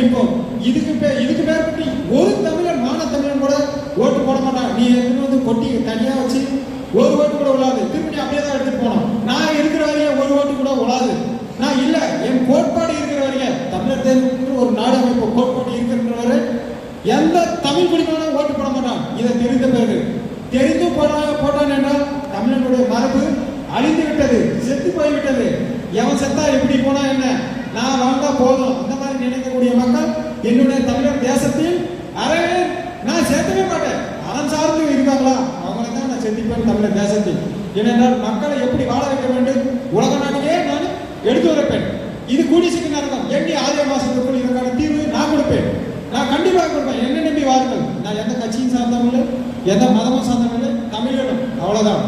மீட்போம். இதுக்கு மேற்பட்டு ஒரு தமிழன் தமிழன் கூட ஓட்டு போட மாட்டான். நீ வந்து கொட்டி தனியா வச்சு ஒரு ஓட்டு கூட விழாது, திருப்பி அப்படியே தான் எடுத்துட்டு போனோம். நான் இருக்கிற வரையும் ஒரு ஓட்டு கூட விழாது. நான் இல்ல, என் கோட்பாடு இருக்கிற வரையும் தமிழர் தேர்தல் ஒரு நாடு அமைப்பு கோட்பாடு இருக்கிறவரை எந்த தமிழ் குடிமகனும் ஓட்டு போட மாட்டான். இதை தெரிந்த பிறகு தெரிந்து போட்டான் என்றால் தமிழனுடைய மரபு அழிந்து விட்டது, செத்து போய்விட்டது. எவன் செத்தா எப்படி போனா என்ன, நான் வாழ்ந்தா போதும் அந்த மாதிரி நினைக்கக்கூடிய மக்கள் என்னுடைய தமிழர் தேசத்தில் அறவே நான் சேர்த்தவே மாட்டேன். அறம் சார்ந்து இருக்காங்களா அவங்களை தான் நான் செத்திப்பேன் தமிழர் தேசத்தில். ஏனென்றால் மக்களை எப்படி வாழ வைக்க வேண்டும் உலக நாட்டிலே நான் எடுத்து வரப்பேன். இது கூடி சீக்கிரம் நடக்கும். எண்ணி 6 மாசத்துக்குள் இதற்கான தீர்வு நான் கொடுப்பேன். நான் கண்டிப்பாக கொடுப்பேன். என்ன நம்பி வாருங்கள். நான் எந்த கட்சியும் சார்ந்தவங்க இல்லை, எந்த மதமும் சார்ந்தவங்க இல்லை, தமிழனும் அவ்வளவுதான்.